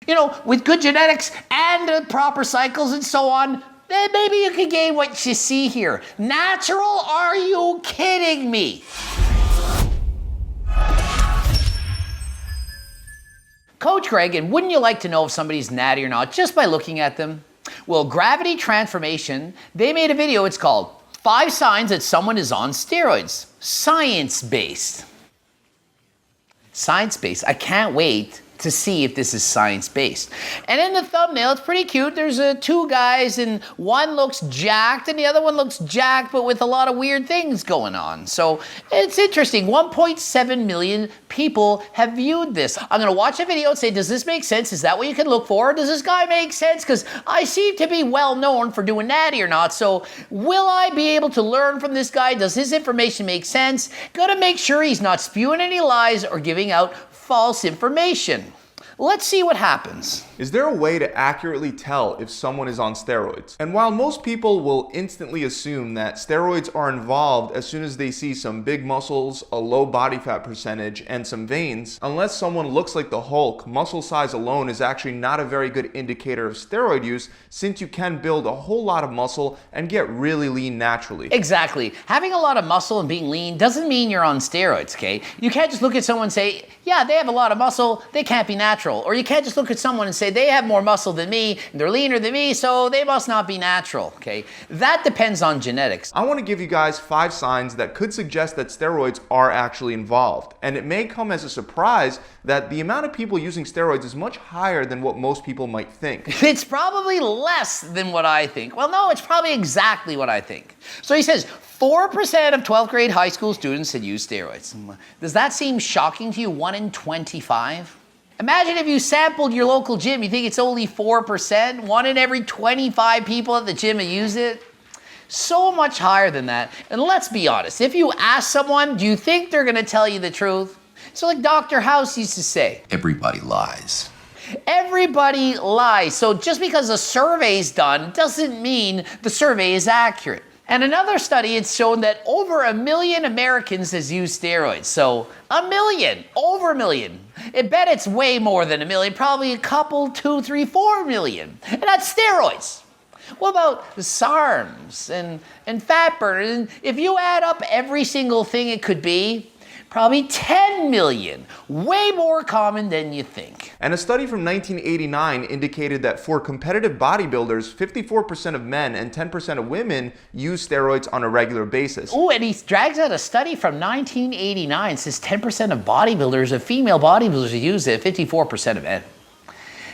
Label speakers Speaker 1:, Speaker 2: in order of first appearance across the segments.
Speaker 1: You know, with good genetics and proper cycles and so on, then maybe you can gain what you see here. Natural? Are you kidding me? Coach Greg, and wouldn't you like to know if somebody's natty or not just by looking at them? Well, Gravity Transformation, they made a video, it's called 5 Signs That Someone Is on Steroids. Science-based. Science-based. I can't wait to see if this is science-based. And in the thumbnail, it's pretty cute. There's 2 guys, and one looks jacked, and the other one looks jacked, but with a lot of weird things going on. So it's interesting. 1.7 million people have viewed this. I'm gonna watch a video and say, does this make sense? Is that what you can look for? Does this guy make sense? Because I seem to be well known for doing natty or not. So will I be able to learn from this guy? Does his information make sense? Gotta make sure he's not spewing any lies or giving out false information. Let's see what happens.
Speaker 2: Is there a way to accurately tell if someone is on steroids? And while most people will instantly assume that steroids are involved as soon as they see some big muscles, a low body fat percentage, and some veins, unless someone looks like the Hulk, muscle size alone is actually not a very good indicator of steroid use, since you can build a whole lot of muscle and get really lean naturally.
Speaker 1: Exactly. Having a lot of muscle and being lean doesn't mean you're on steroids, okay? You can't just look at someone and say, yeah, they have a lot of muscle, they can't be natural. Or you can't just look at someone and say, they have more muscle than me, and they're leaner than me, so they must not be natural, okay? That depends on genetics.
Speaker 2: I want to give you guys 5 signs that could suggest that steroids are actually involved. And it may come as a surprise that the amount of people using steroids is much higher than what most people might think.
Speaker 1: It's probably less than what I think. Well, no, it's probably exactly what I think. So he says, 4% of 12th grade high school students had used steroids. Does that seem shocking to you? 1 in 25? Imagine if you sampled your local gym, you think it's only 4%? 1 in every 25 people at the gym have used it? So much higher than that. And let's be honest, if you ask someone, do you think they're gonna tell you the truth? So like Dr. House used to say,
Speaker 3: everybody lies.
Speaker 1: Everybody lies. So just because a survey's done doesn't mean the survey is accurate. And another study, it's shown that over 1 million Americans has used steroids. So 1 million, over 1 million. I bet it's way more than 1 million, probably a couple, 2, 3, 4 million. And that's steroids. What about the SARMs and fat burners? And if you add up every single thing it could be, probably 10 million, way more common than you think.
Speaker 2: And a study from 1989 indicated that for competitive bodybuilders, 54% of men and 10% of women use steroids on a regular basis.
Speaker 1: Oh, and he drags out a study from 1989, says 10% of bodybuilders, of female bodybuilders use it, 54% of men.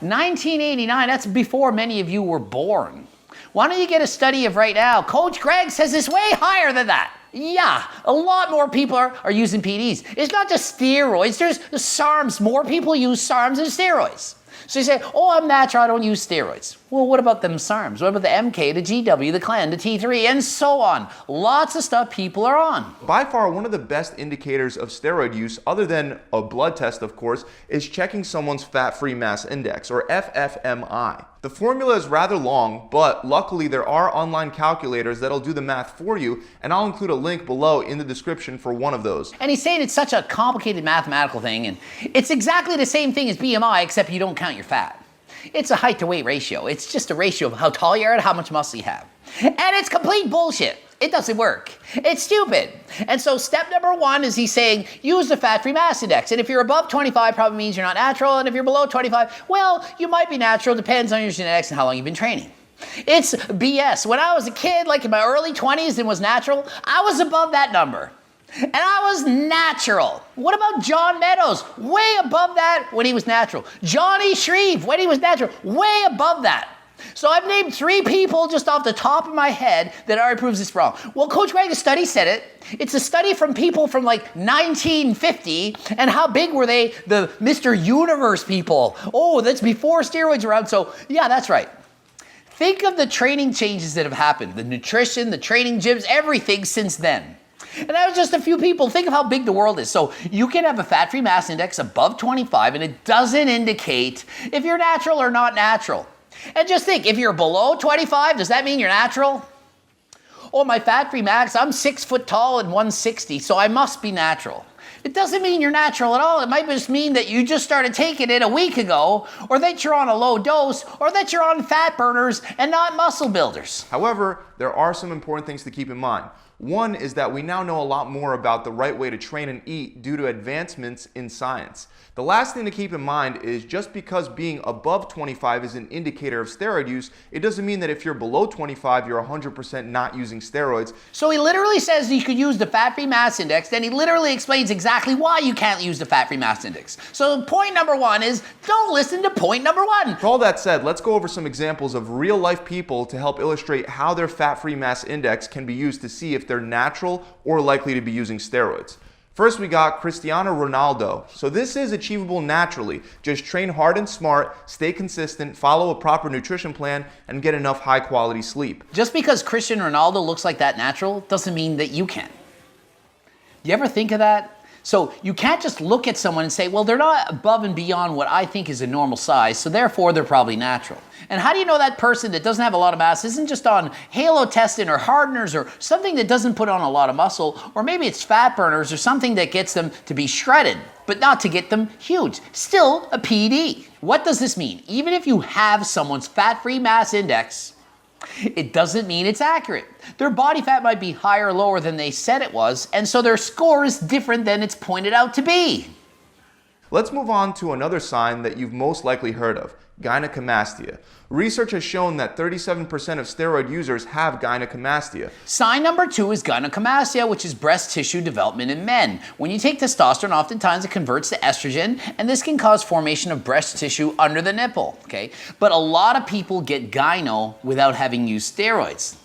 Speaker 1: 1989, that's before many of you were born. Why don't you get a study of right now? Coach Greg says it's way higher than that. Yeah, a lot more people are using PEDs. It's not just steroids, there's SARMs. More people use SARMs than steroids. So you say, oh, I'm natural, I don't use steroids. Well, what about them SARMs? What about the MK, the GW, the CLEN, the T3, and so on? Lots of stuff people are on.
Speaker 2: By far, one of the best indicators of steroid use, other than a blood test, of course, is checking someone's fat-free mass index, or FFMI. The formula is rather long, but luckily there are online calculators that'll do the math for you, and I'll include a link below in the description for one of those.
Speaker 1: And he's saying it's such a complicated mathematical thing, and it's exactly the same thing as BMI, except you don't count your fat. It's a height to weight ratio. It's just a ratio of how tall you are and how much muscle you have. And it's complete bullshit. It doesn't work. It's stupid. And so step number 1 is he's saying, use the fat-free mass index. And if you're above 25, probably means you're not natural. And if you're below 25, well, you might be natural. Depends on your genetics and how long you've been training. It's BS. When I was a kid, like in my early 20s and was natural, I was above that number. And I was natural. What about John Meadows? Way above that when he was natural. Johnny Shreve, when he was natural, way above that. So I've named 3 people just off the top of my head that already proves this wrong. Well, Coach Greg's study said it. It's a study from people from like 1950, and how big were they? The Mr. Universe people. Oh, that's before steroids were around, so yeah, that's right. Think of the training changes that have happened, the nutrition, the training gyms, everything since then. And that was just a few people. Think of how big the world is. So you can have a fat-free mass index above 25, and it doesn't indicate if you're natural or not natural. And just think, if you're below 25, does that mean you're natural? Oh, my fat-free max, I'm 6 foot tall and 160, so I must be natural. It doesn't mean you're natural at all. It might just mean that you just started taking it a week ago, or that you're on a low dose, or that you're on fat burners and not muscle builders.
Speaker 2: However, there are some important things to keep in mind. One is that we now know a lot more about the right way to train and eat due to advancements in science. The last thing to keep in mind is just because being above 25 is an indicator of steroid use, it doesn't mean that if you're below 25, you're 100% not using steroids.
Speaker 1: So he literally says you could use the fat-free mass index, then he literally explains exactly why you can't use the fat-free mass index. So point number one is, don't listen to point number one.
Speaker 2: With all that said, let's go over some examples of real-life people to help illustrate how their fat-free mass index can be used to see if they're natural or likely to be using steroids. First, we got Cristiano Ronaldo. So this is achievable naturally. Just train hard and smart, stay consistent, follow a proper nutrition plan, and get enough high-quality sleep.
Speaker 1: Just because Cristiano Ronaldo looks like that natural doesn't mean that you can. Do you ever think of that? So you can't just look at someone and say, well, they're not above and beyond what I think is a normal size, so therefore they're probably natural. And how do you know that person that doesn't have a lot of mass isn't just on halotestin or hardeners or something that doesn't put on a lot of muscle, or maybe it's fat burners or something that gets them to be shredded, but not to get them huge. Still a PD. What does this mean? Even if you have someone's fat-free mass index, it doesn't mean it's accurate. Their body fat might be higher or lower than they said it was, and so their score is different than it's pointed out to be.
Speaker 2: Let's move on to another sign that you've most likely heard of, gynecomastia. Research has shown that 37% of steroid users have gynecomastia.
Speaker 1: Sign number two is gynecomastia, which is breast tissue development in men. When you take testosterone, oftentimes it converts to estrogen, and this can cause formation of breast tissue under the nipple, okay? But a lot of people get gyno without having used steroids.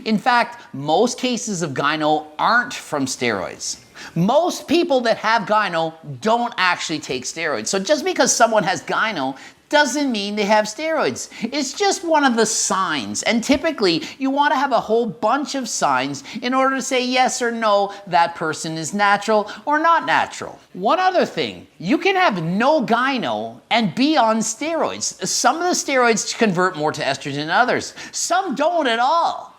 Speaker 1: In fact, most cases of gyno aren't from steroids. Most people that have gyno don't actually take steroids. So just because someone has gyno doesn't mean they have steroids. It's just one of the signs. And typically, you want to have a whole bunch of signs in order to say yes or no, that person is natural or not natural. One other thing, you can have no gyno and be on steroids. Some of the steroids convert more to estrogen than others. Some don't at all.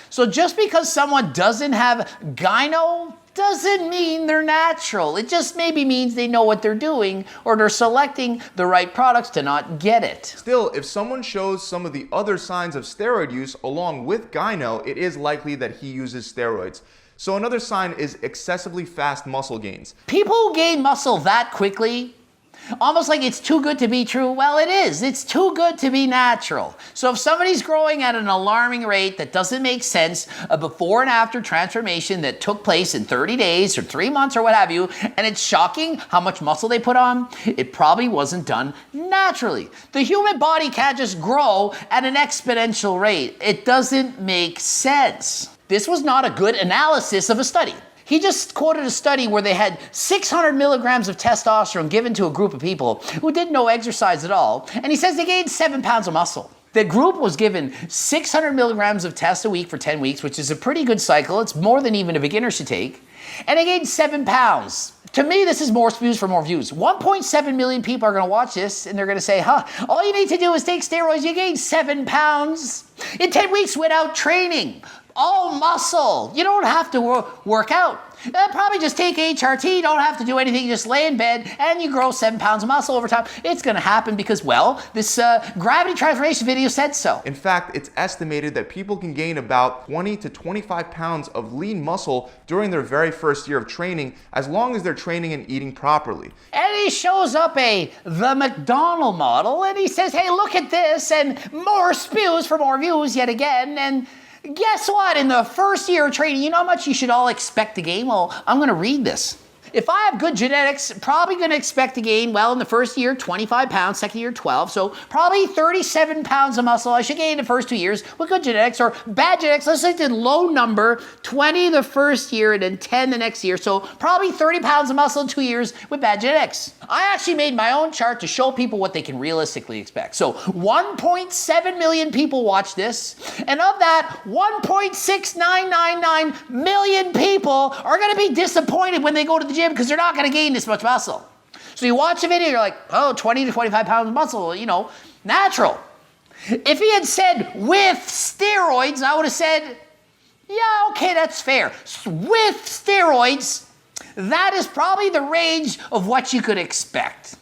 Speaker 1: So just because someone doesn't have gyno doesn't mean they're natural. It just maybe means they know what they're doing or they're selecting the right products to not get it.
Speaker 2: Still, if someone shows some of the other signs of steroid use along with gyno, it is likely that he uses steroids. So another sign is excessively fast muscle gains.
Speaker 1: People who gain muscle that quickly, almost like it's too good to be true. Well, it is. It's too good to be natural. So if somebody's growing at an alarming rate that doesn't make sense, a before and after transformation that took place in 30 days or 3 months or what have you, and it's shocking how much muscle they put on, it probably wasn't done naturally. The human body can't just grow at an exponential rate. It doesn't make sense. This was not a good analysis of a study. He just quoted a study where they had 600 milligrams of testosterone given to a group of people who did no exercise at all, and he says they gained 7 pounds of muscle. The group was given 600 milligrams of test a week for 10 weeks, which is a pretty good cycle. It's more than even a beginner should take, and they gained 7 pounds. To me, this is more views for more views. 1.7 million people are going to watch this, and they're going to say, all you need to do is take steroids, you gain 7 pounds in 10 weeks without training. All muscle. You don't have to work out. Probably just take HRT, don't have to do anything, just lay in bed, and you grow 7 pounds of muscle over time. It's going to happen because, well, this gravity transformation video said so.
Speaker 2: In fact, it's estimated that people can gain about 20 to 25 pounds of lean muscle during their very first year of training, as long as they're training and eating properly.
Speaker 1: And he shows up the McDonald model, and he says, hey, look at this, and more spews for more views yet again, and guess what? In the first year of training, you know how much you should all expect to gain? Well, I'm going to read this. If I have good genetics, probably going to expect to gain, well, in the first year, 25 pounds, second year, 12. So probably 37 pounds of muscle I should gain in the first 2 years with good genetics, or bad genetics. Let's say the low number, 20 the first year and then 10 the next year. So probably 30 pounds of muscle in 2 years with bad genetics. I actually made my own chart to show people what they can realistically expect. So 1.7 million people watch this, and of that, 1.6999 million people are going to be disappointed when they go to the gym because they're not going to gain this much muscle. So you watch a video, you're like, 20 to 25 pounds of muscle, natural. If he had said with steroids, I would have said, yeah, okay, that's fair. With steroids, That is probably the range of what you could expect.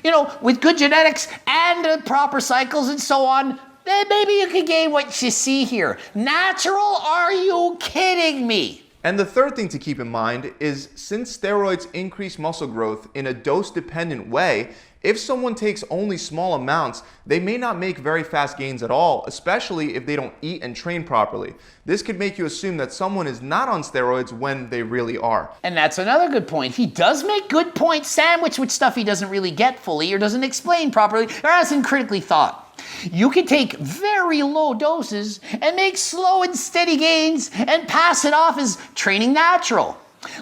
Speaker 1: You know, with good genetics and proper cycles and so on, then maybe you could gain what you see here. Natural? Are you kidding me?
Speaker 2: And the third thing to keep in mind is, since steroids increase muscle growth in a dose-dependent way, if someone takes only small amounts, they may not make very fast gains at all, especially if they don't eat and train properly. This could make you assume that someone is not on steroids when they really are.
Speaker 1: And that's another good point. He does make good points sandwiched with stuff he doesn't really get fully or doesn't explain properly or hasn't critically thought. You can take very low doses and make slow and steady gains and pass it off as training natural.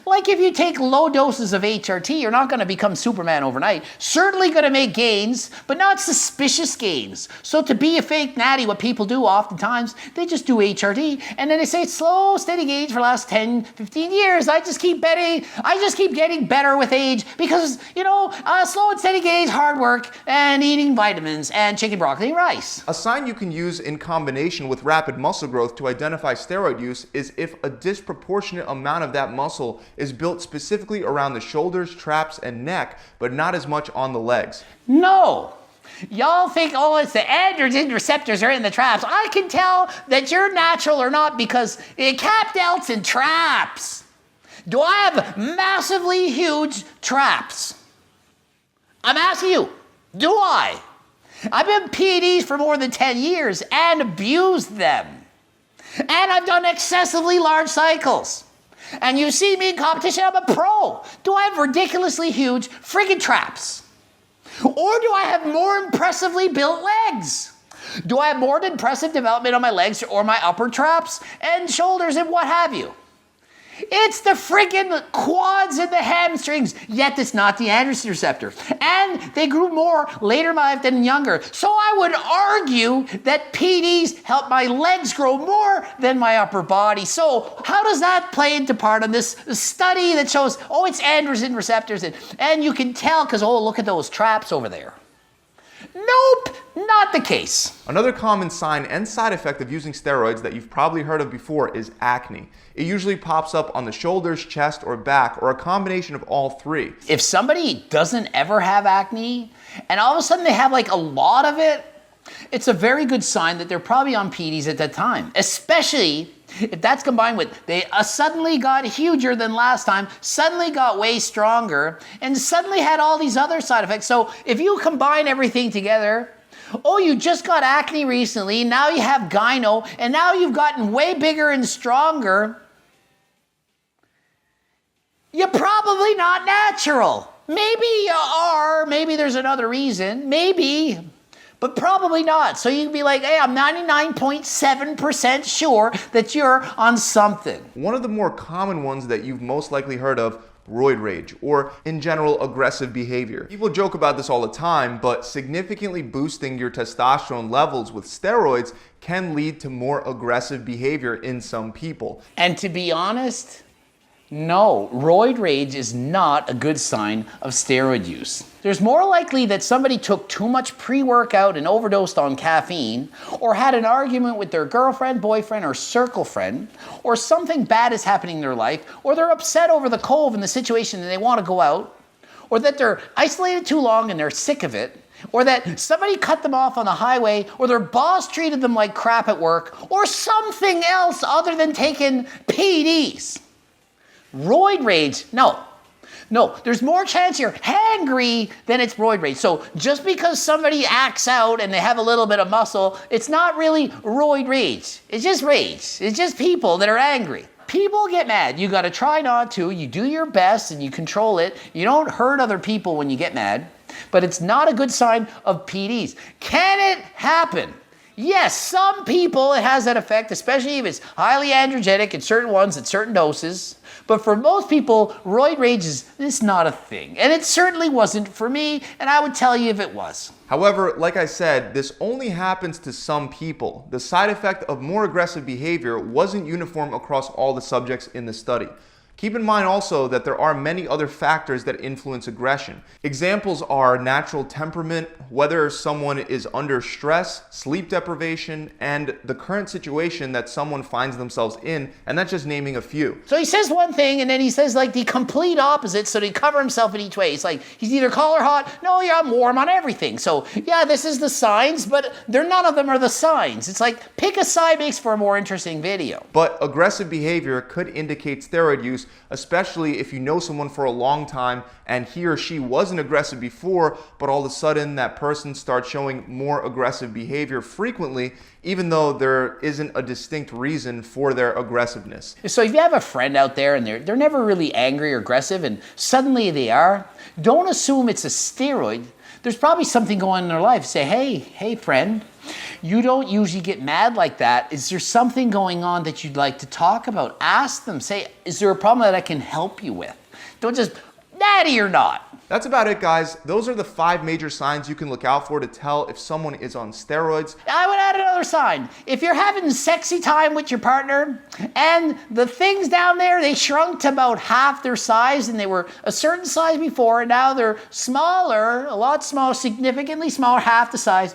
Speaker 1: Like if you take low doses of HRT, you're not going to become Superman overnight. Certainly going to make gains, but not suspicious gains. So to be a fake natty, what people do oftentimes, they just do HRT, and then they say slow, steady gains for the last 10, 15 years. I just keep getting better with age because, slow and steady gains, hard work, and eating vitamins, and chicken, broccoli, and rice.
Speaker 2: A sign you can use in combination with rapid muscle growth to identify steroid use is if a disproportionate amount of that muscle is built specifically around the shoulders, traps, and neck, but not as much on the legs.
Speaker 1: No. Y'all think, it's the androgen receptors are in the traps. I can tell that you're natural or not because cap delts and traps. Do I have massively huge traps? I'm asking you, do I? I've been PEDs for more than 10 years and abused them. And I've done excessively large cycles. And you see me in competition, I'm a pro. Do I have ridiculously huge friggin' traps? Or do I have more impressively built legs? Do I have more impressive development on my legs or my upper traps and shoulders and what have you? It's the friggin' quads and the hamstrings, yet it's not the androgen receptor. And they grew more later in my life than younger. So I would argue that PEDs help my legs grow more than my upper body. So how does that play into part on this study that shows, it's androgen receptors, and you can tell because, look at those traps over there. Nope, not the case.
Speaker 2: Another common sign and side effect of using steroids that you've probably heard of before is acne. It usually pops up on the shoulders, chest, or back, or a combination of all three.
Speaker 1: If somebody doesn't ever have acne, and all of a sudden they have a lot of it, it's a very good sign that they're probably on PEDs at that time, especially if that's combined with they suddenly got huger than last time, suddenly got way stronger, and suddenly had all these other side effects. So if you combine everything together, you just got acne recently, now you have gyno, and now you've gotten way bigger and stronger, you're probably not natural. Maybe you are, maybe there's another reason, maybe, but probably not. So you can be like, hey, I'm 99.7% sure that you're on something.
Speaker 2: One of the more common ones that you've most likely heard of, roid rage, or in general, aggressive behavior. People joke about this all the time, but significantly boosting your testosterone levels with steroids can lead to more aggressive behavior in some people.
Speaker 1: And to be honest, no, roid rage is not a good sign of steroid use. There's more likely that somebody took too much pre-workout and overdosed on caffeine, or had an argument with their girlfriend, boyfriend, or circle friend, or something bad is happening in their life, or they're upset over the cove and the situation and they want to go out, or that they're isolated too long and they're sick of it, or that somebody cut them off on the highway, or their boss treated them like crap at work, or something else other than taking PEDs. Roid rage, no, there's more chance you're hangry than it's roid rage. So just because somebody acts out and they have a little bit of muscle, it's not really roid rage. It's just rage. It's just people that are angry. People get mad. You got to try not to. You do your best and you control it. You don't hurt other people when you get mad, but it's not a good sign of PEDs. Can it happen? Yes, some people it has that effect, especially if it's highly androgenic in certain ones at certain doses. But for most people, roid rage is not a thing. And it certainly wasn't for me, and I would tell you if it was.
Speaker 2: However, like I said, this only happens to some people. The side effect of more aggressive behavior wasn't uniform across all the subjects in the study. Keep in mind also that there are many other factors that influence aggression. Examples are natural temperament, whether someone is under stress, sleep deprivation, and the current situation that someone finds themselves in, and that's just naming a few.
Speaker 1: So he says one thing, and then he says like the complete opposite, so they cover himself in each way. It's like, he's either cold or hot. No, yeah, I'm warm on everything. So yeah, this is the signs, but none of them are the signs. It's like, pick a side makes for a more interesting video.
Speaker 2: But aggressive behavior could indicate steroid use, especially if you know someone for a long time and he or she wasn't aggressive before, but all of a sudden that person starts showing more aggressive behavior frequently, even though there isn't a distinct reason for their aggressiveness.
Speaker 1: So if you have a friend out there and they're never really angry or aggressive and suddenly they are, don't assume it's a steroid. There's probably something going on in their life. Say, hey friend, you don't usually get mad like that. Is there something going on that you'd like to talk about? Ask them. Say, is there a problem that I can help you with? Don't just, Natty or not.
Speaker 2: That's about it, guys. Those are the 5 major signs you can look out for to tell if someone is on steroids.
Speaker 1: I would add another sign. If you're having sexy time with your partner and the things down there, they shrunk to about half their size and they were a certain size before and now they're smaller, a lot smaller, significantly smaller, half the size.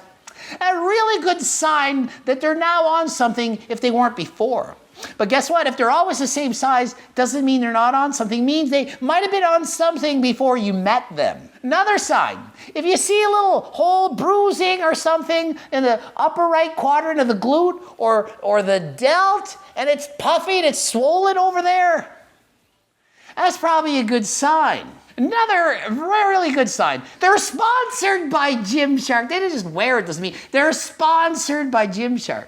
Speaker 1: A really good sign that they're now on something if they weren't before. But guess what? If they're always the same size, doesn't mean they're not on something. It means they might have been on something before you met them. Another sign, if you see a little hole bruising or something in the upper right quadrant of the glute or the delt, and it's puffy and it's swollen over there, that's probably a good sign. Another really good sign. They're sponsored by Gymshark. They didn't just wear it, doesn't mean they're sponsored by Gymshark.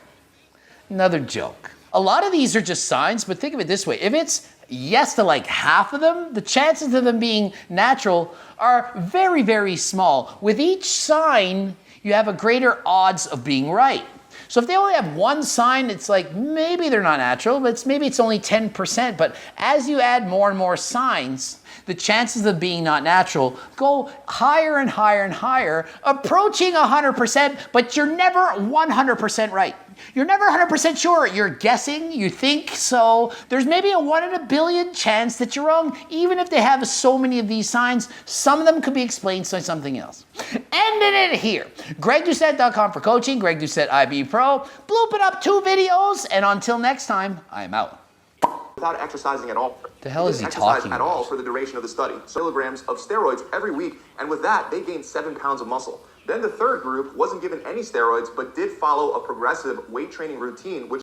Speaker 1: Another joke. A lot of these are just signs, but think of it this way. If it's yes to like half of them, the chances of them being natural are very, very small. With each sign, you have a greater odds of being right. So if they only have one sign, it's like maybe they're not natural, but maybe it's only 10%. But as you add more and more signs, the chances of being not natural go higher and higher and higher, approaching 100%, but you're never 100% right. You're never 100% sure. You're guessing, you think so. There's maybe a 1 in a billion chance that you're wrong. Even if they have so many of these signs, some of them could be explained by something else. Ending it here. GregDoucette.com for coaching, Greg Doucette IB Pro. Blooping up 2 videos, and until next time, I'm out.
Speaker 2: Without exercising at all.
Speaker 1: The hell is he
Speaker 2: At
Speaker 1: talking about?
Speaker 2: all for the duration of the study. So milligrams of steroids every week, and with that, they gained 7 pounds of muscle. Then the third group wasn't given any steroids, but did follow a progressive weight training routine, which